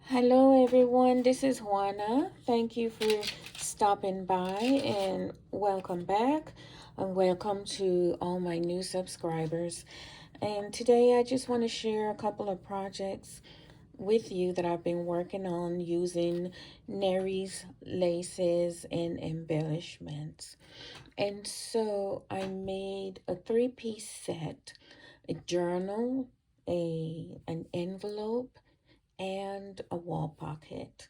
Hello everyone, this is Juana. Thank you for stopping by and welcome back. And welcome to all my new subscribers. And today I just want to share a couple of projects with you that I've been working on using Nery's laces and embellishments. And so I made a three-piece set, a journal, an envelope, and a wall pocket.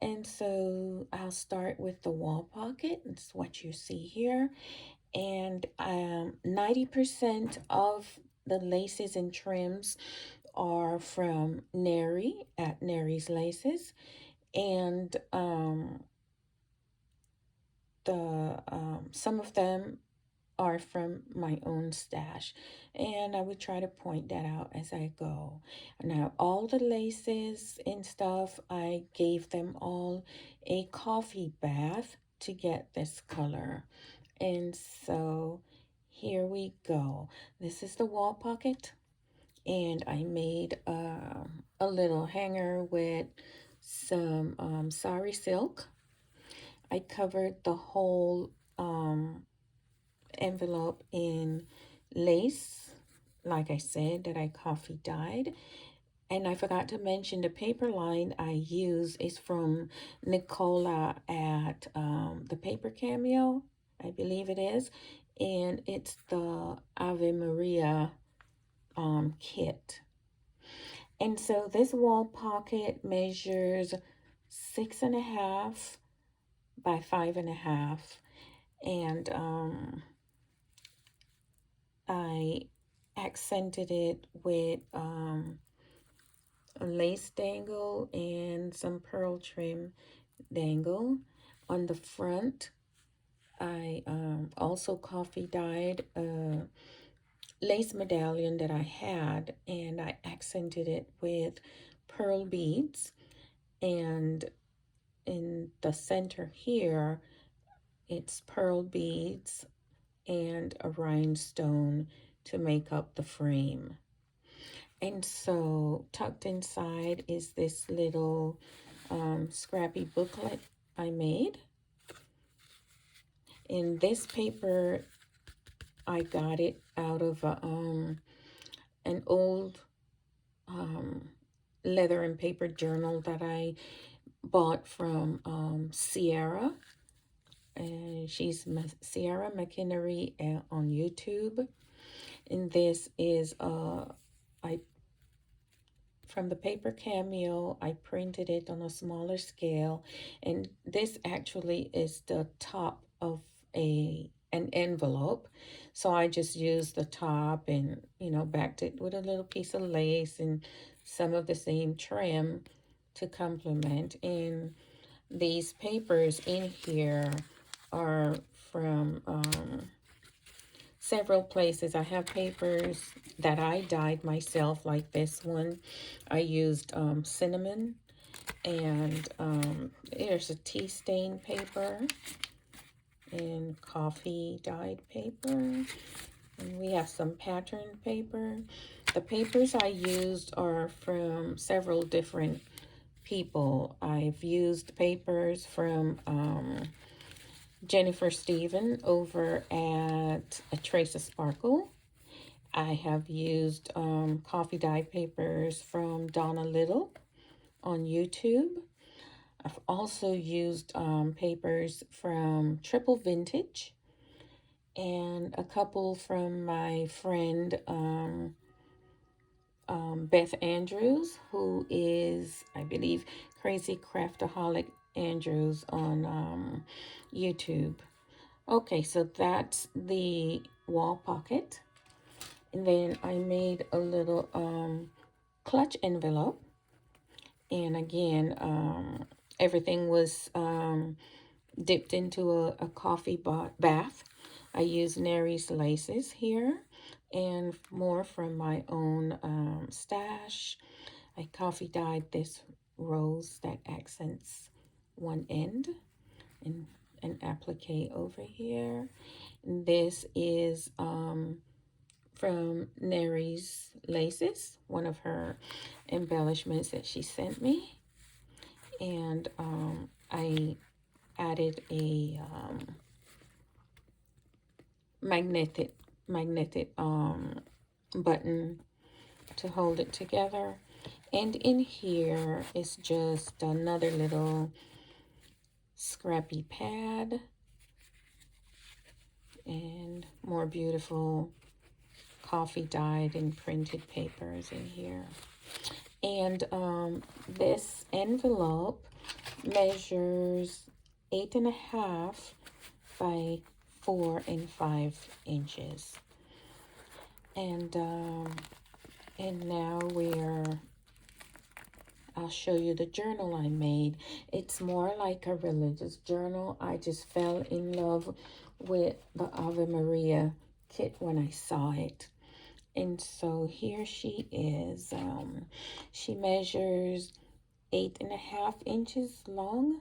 And so I'll start with the wall pocket. It's what you see here. And 90% of the laces and trims are from Nery at NerisLaces. And some of them are from my own stash, and I would try to point that out as I go. Now all the laces and stuff, I gave them all a coffee bath to get this color. And so here we go. This is the wall pocket, and I made a little hanger with some sari silk. I covered the whole envelope in lace, like I said, that I coffee dyed. And I forgot to mention the paper line I use is from Nicola at the Paper Cameo, I believe it is. And it's the Ave Maria kit. And so this wall pocket measures 6.5 by 5.5. And I accented it with a lace dangle and some pearl trim dangle. On the front, I also coffee dyed a lace medallion that I had, and I accented it with pearl beads. And in the center here, it's pearl beads and a rhinestone to make up the frame. And so tucked inside is this little scrappy booklet I made. In this paper, I got it out of an old leather and paper journal that I bought from Sierra. And she's Sierra McInnery on YouTube. And this is from the Paper Cameo. I printed it on a smaller scale, and this actually is the top of an envelope. So I just used the top and, backed it with a little piece of lace and some of the same trim to complement. And these papers in here are from several places. I have papers that I dyed myself, like this one. I used cinnamon, and there's a tea stain paper and coffee dyed paper. And we have some pattern paper. The papers I used are from several different people. I've used papers from Jenifer Stephen over at ATraceofSparkle. I have used coffee dye papers from Donna on YouTube. I've also used papers from Triple Vintage and a couple from my friend Beth Andrews, who is, I believe, Crazy Craftaholic Andrews on YouTube. Okay, so that's the wall pocket. And then I made a little clutch envelope. And again, everything was dipped into a coffee bath. I used NerisLaces here and more from my own stash. I coffee dyed this rose that accents one end and an applique over here. And this is from NerisLaces, one of her embellishments that she sent me. and I added a magnetic button to hold it together. And in here is just another little scrappy pad and more beautiful coffee dyed and printed papers in here. And this envelope measures 8.5 by 4 and 5 inches. And now I'll show you the journal I made. It's more like a religious journal. I just fell in love with the Ave Maria kit when I saw it. And so here she is. She measures 8.5 inches long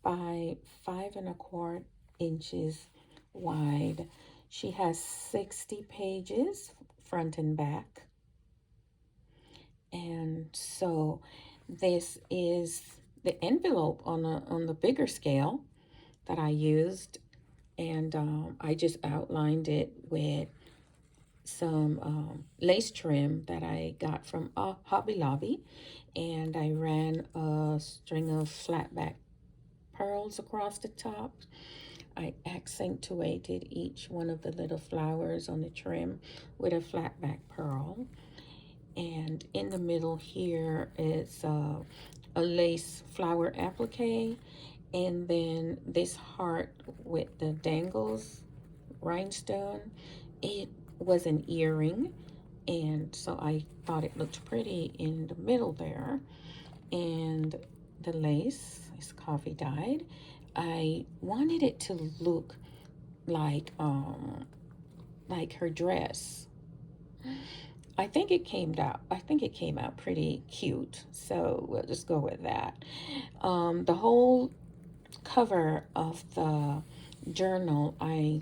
by 5.25 inches wide. She has 60 pages, front and back. And so this is the envelope on the bigger scale that I used, and I just outlined it with some lace trim that I got from Hobby Lobby, and I ran a string of flatback pearls across the top. I accentuated each one of the little flowers on the trim with a flatback pearl. And in the middle here is a lace flower applique, and then this heart with the dangles rhinestone. It was an earring, and so I thought it looked pretty in the middle there. And the lace is coffee dyed. I wanted it to look like her dress. I think it came out pretty cute, so we'll just go with that. The whole cover of the journal, I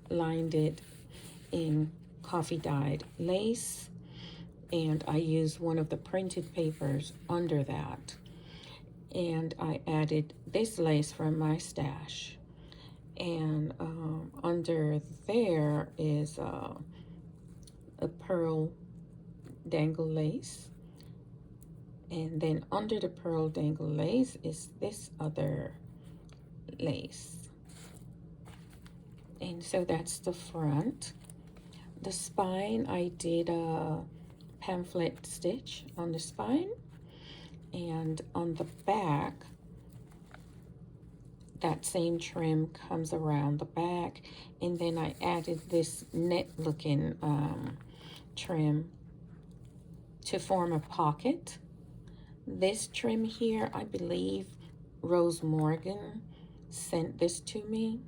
lined it in coffee dyed lace, and I used one of the printed papers under that, and I added this lace from my stash. And under there is a pearl dangle lace, and then under the pearl dangle lace is this other lace. And so that's the front. The spine, I did a pamphlet stitch on the spine, and on the back that same trim comes around the back, and then I added this net looking trim to form a pocket. This trim here, I believe Rose Morgan sent this to me,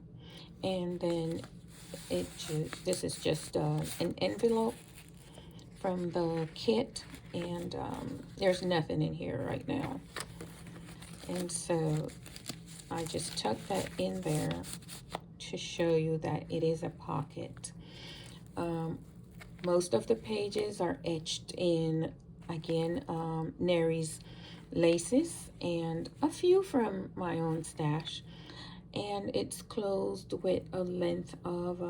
and then this is just an envelope from the kit, and there's nothing in here right now, and so I just tucked that in there to show you that it is a pocket. Most of the pages are etched in, again, Nery's laces, and a few from my own stash. And it's closed with a length of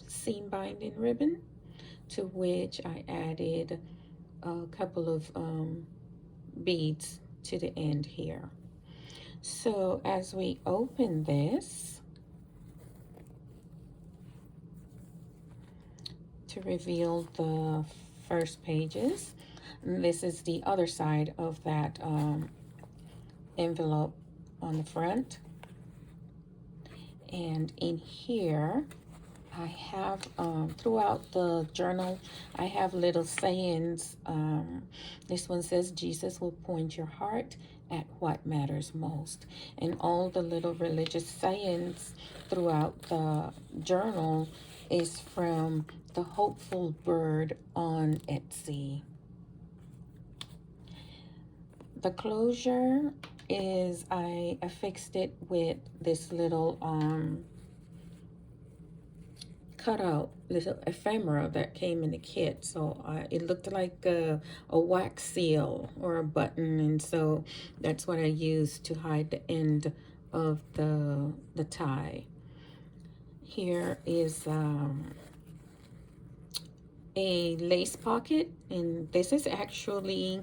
seam binding ribbon, to which I added a couple of beads to the end here. So as we open this, to reveal the first pages, this is the other side of that envelope on the front. And in here, I have, throughout the journal, I have little sayings. This one says, Jesus will point your heart at what matters most. And all the little religious sayings throughout the journal is from the Hopeful Bird on Etsy. The closure is, I affixed it with this little cut out little ephemera that came in the kit. So it looked like a wax seal or a button, and so that's what I used to hide the end of the tie. Here is a lace pocket, and this is actually,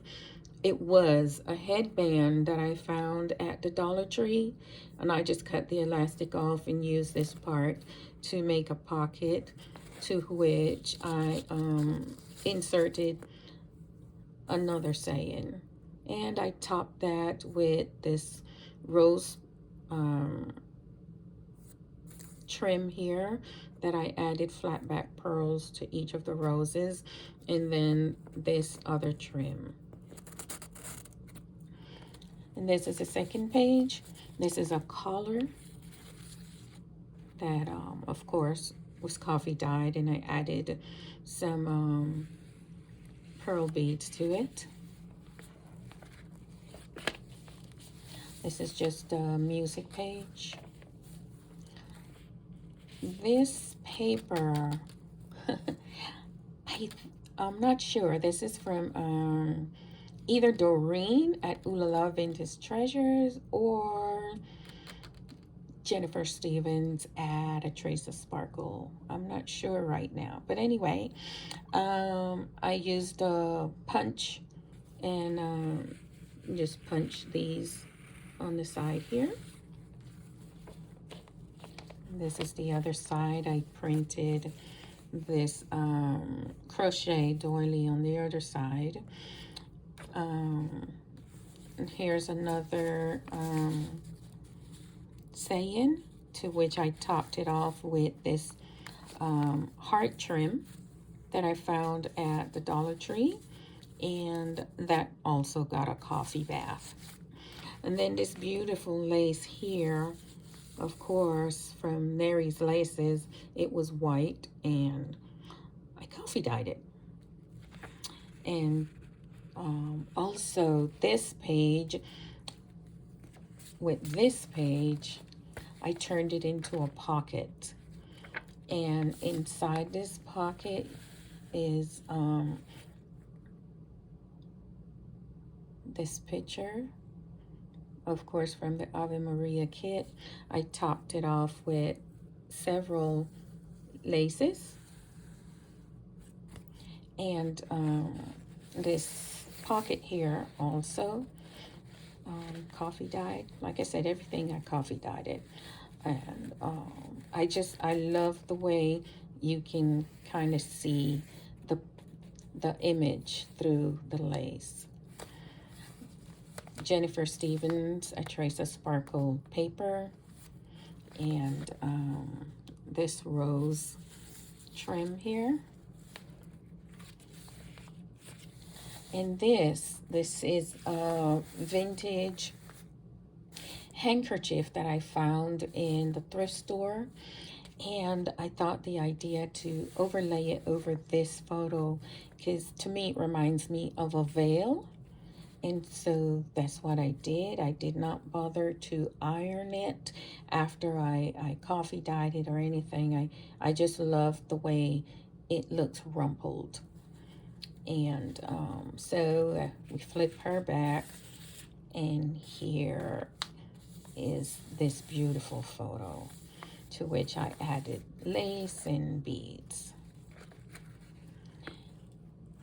it was a headband that I found at the Dollar Tree, and I just cut the elastic off and used this part to make a pocket, to which I inserted another saying, and I topped that with this rose trim here that I added flat back pearls to each of the roses, and then this other trim. And this is the second page. This is a collar that of course was coffee dyed, and I added some pearl beads to it. This is just a music page. This paper, I'm not sure. This is from either Doreen at OohLaLaVintageTreasures or Jenifer Stevens at ATraceofSparkle. I'm not sure right now. But anyway, I used a punch and just punch these on the side here. This is the other side. I printed this crochet doily on the other side. And here's another saying, to which I topped it off with this heart trim that I found at the Dollar Tree, and that also got a coffee bath. And then this beautiful lace here, of course, from Nery's Laces. It was white, and I coffee dyed it. And also this page, with this page, I turned it into a pocket. And inside this pocket is this picture, of course, from the Ave Maria kit. I topped it off with several laces. And this pocket here also coffee dyed. Like I said, everything I coffee dyed it. And I love the way you can kind of see the image through the lace. Jenifer Stevens ATraceofSparkle paper, and this rose trim here. And this is a vintage handkerchief that I found in the thrift store, and I thought the idea to overlay it over this photo, because to me it reminds me of a veil. And so that's what I did. I did not bother to iron it after I coffee dyed it or anything. I just love the way it looks rumpled. And so we flip her back, and here is this beautiful photo, to which I added lace and beads.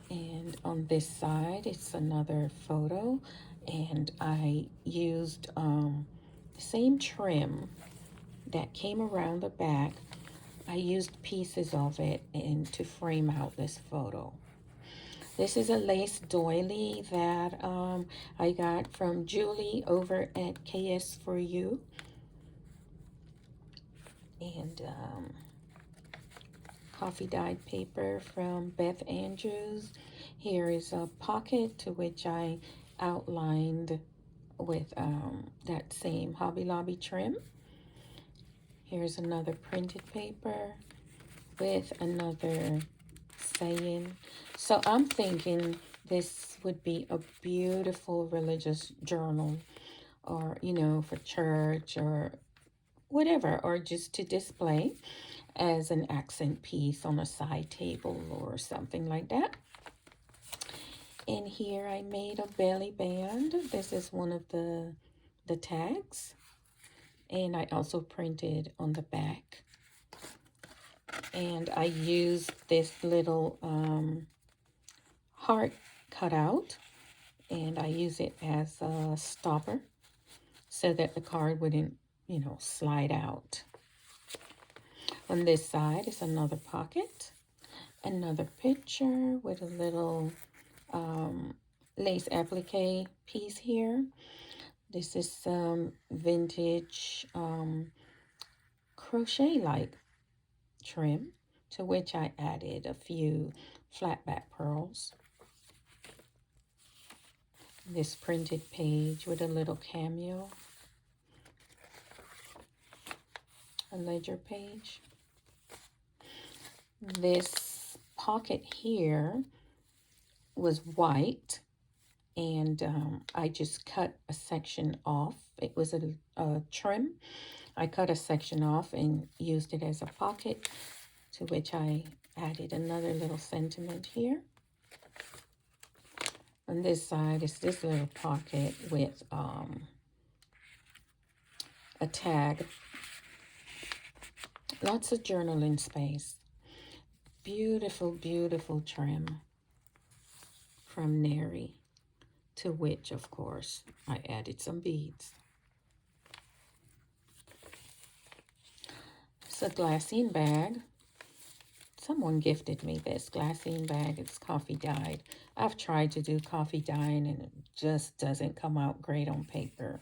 And on this side, it's another photo, and I used the same trim that came around the back. I used pieces of it and to frame out this photo. This is a lace doily that I got from Julie over at KS4U. And coffee dyed paper from Beth Andrews. Here is a pocket, to which I outlined with that same Hobby Lobby trim. Here's another printed paper with another saying. So I'm thinking this would be a beautiful religious journal, or, you know, for church or whatever, or just to display as an accent piece on a side table or something like that. In here I made a belly band. This is one of the tags, and I also printed on the back. And I used this little heart cutout, and I use it as a stopper so that the card wouldn't, you know, slide out. On this side is another pocket, another picture with a little lace applique piece here. This is some vintage crochet-like trim, to which I added a few flat back pearls. This printed page with a little cameo, a ledger page. This pocket here was white, and I just cut a section off. It was a trim. I cut a section off and used it as a pocket, to which I added another little sentiment here. On this side is this little pocket with a tag. Lots of journaling space. Beautiful, beautiful trim from Nery, to which, of course, I added some beads. It's a glassine bag. Someone gifted me this glassine bag. It's coffee dyed. I've tried to do coffee dyeing and it just doesn't come out great on paper.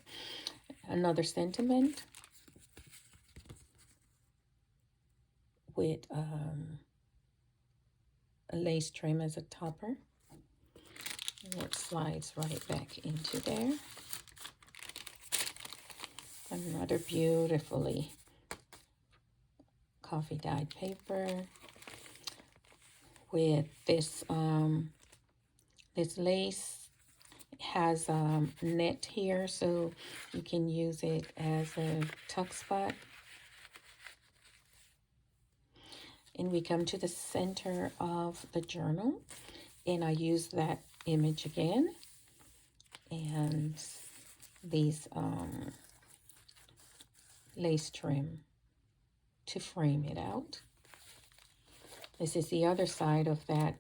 Another sentiment with a lace trim as a topper. And it slides right back into there. Another beautifully coffee dyed paper with this this lace. It has net here, so you can use it as a tuck spot. And we come to the center of the journal, and I use that image again, and these lace trim to frame it out. This is the other side of that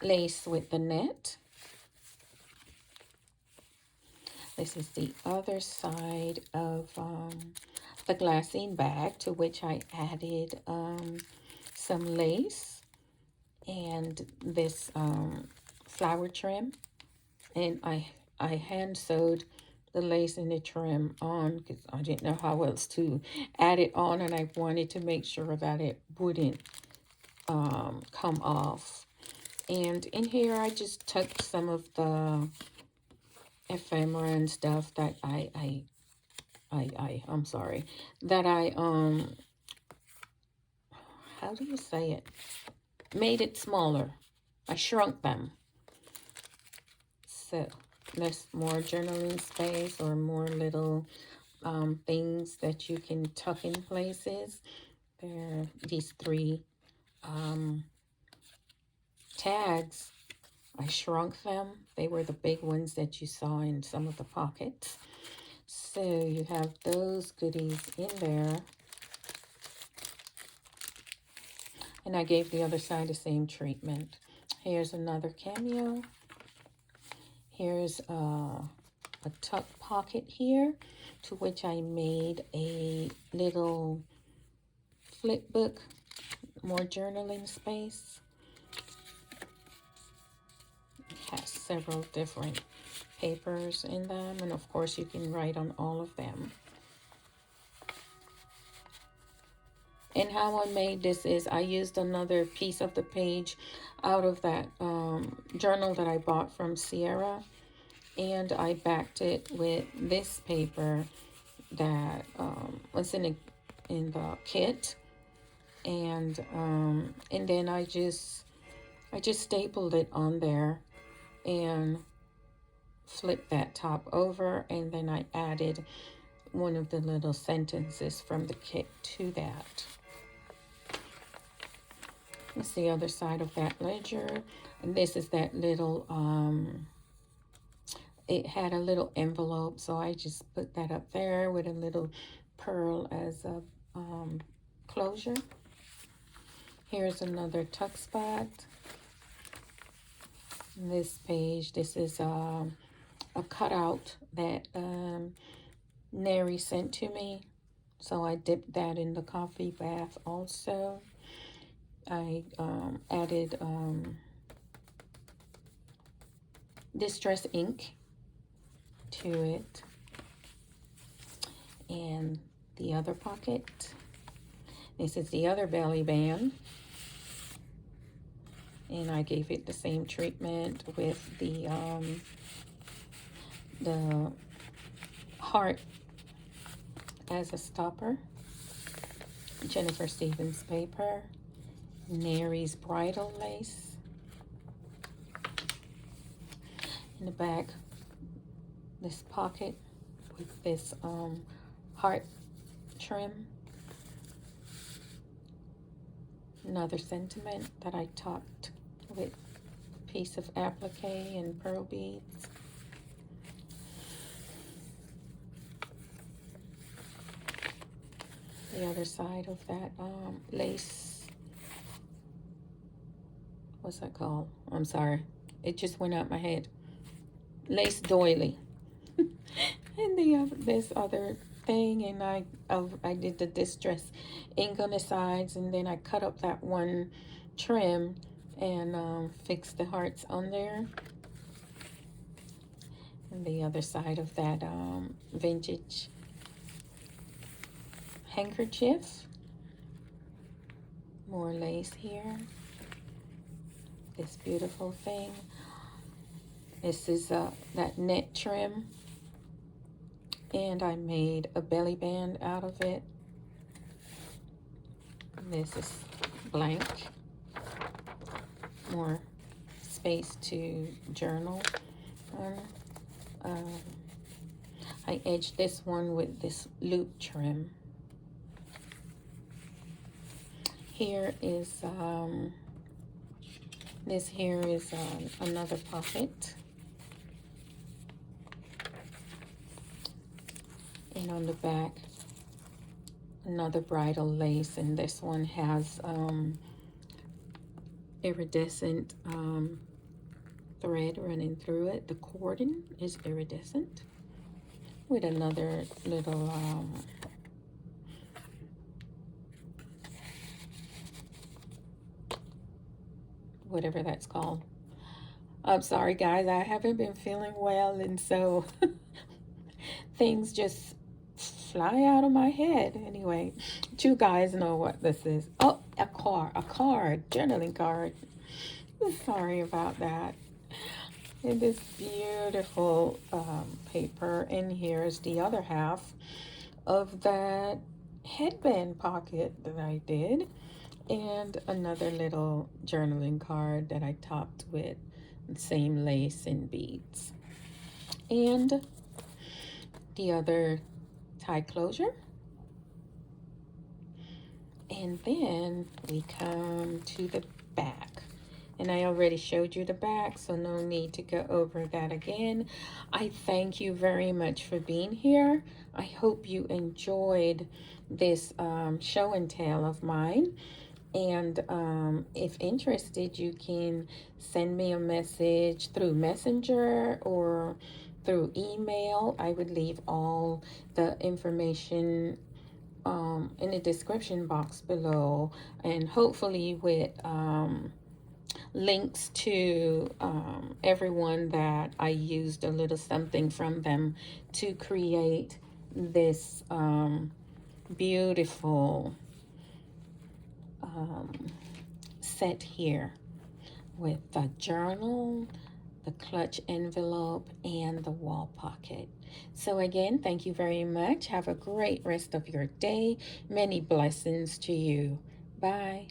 lace with the net. This is the other side of the glassine bag, to which I added some lace and this flower trim. And I hand sewed the lace and the trim on because I didn't know how else to add it on, and I wanted to make sure that it wouldn't come off. And in here I just tucked some of the ephemera and stuff that I'm sorry, that I how do you say it, made it smaller. I shrunk them. So there's more journaling space, or more little things that you can tuck in places. There are these three tags. I shrunk them. They were the big ones that you saw in some of the pockets. So you have those goodies in there. And I gave the other side the same treatment. Here's another cameo. Here's a tuck pocket here, to which I made a little flip book, more journaling space. It has several different papers in them, and of course you can write on all of them. And how I made this is I used another piece of the page out of that journal that I bought from Sierra, and I backed it with this paper that was in the kit, and then I just stapled it on there and flipped that top over, and then I added one of the little sentences from the kit to that. It's the other side of that ledger. And this is that little, it had a little envelope, so I just put that up there with a little pearl as a closure. Here's another tuck spot. This page, this is a cutout that Nery sent to me. So I dipped that in the coffee bath also. I added distress ink to it. And the other pocket. This is the other belly band. And I gave it the same treatment with the heart as a stopper. Jenifer Stevens paper. Nery's bridal lace. In the back, this pocket with this heart trim. Another sentiment that I topped with a piece of applique and pearl beads. The other side of that lace, what's that called? I'm sorry, it just went out my head. Lace doily. And this other thing, and I did the distress ink on the sides, and then I cut up that one trim and fixed the hearts on there. And the other side of that vintage handkerchief. More lace here. This beautiful thing. This is that net trim. And I made a belly band out of it. This is blank. More space to journal on. I edged this one with this loop trim. Here is, this here is another pocket. And on the back, another bridal lace, and this one has iridescent thread running through it. The cordon is iridescent with another little whatever that's called. I'm sorry guys, I haven't been feeling well, and so things just fly out of my head. Anyway, you guys know what this is. Oh, a card, journaling card. Sorry about that. And this beautiful paper, and here's the other half of that headband pocket that I did, and another little journaling card that I topped with the same lace and beads, and the other tie closure. And then we come to the back, and I already showed you the back, so no need to go over that again. I thank you very much for being here. I hope you enjoyed this show and tell of mine. And if interested, you can send me a message through Messenger or through email. I would leave all the information in the description box below, and hopefully with links to everyone that I used a little something from them to create this beautiful set here with the journal, the clutch envelope, and the wall pocket. So again, thank you very much. Have a great rest of your day. Many blessings to you. Bye.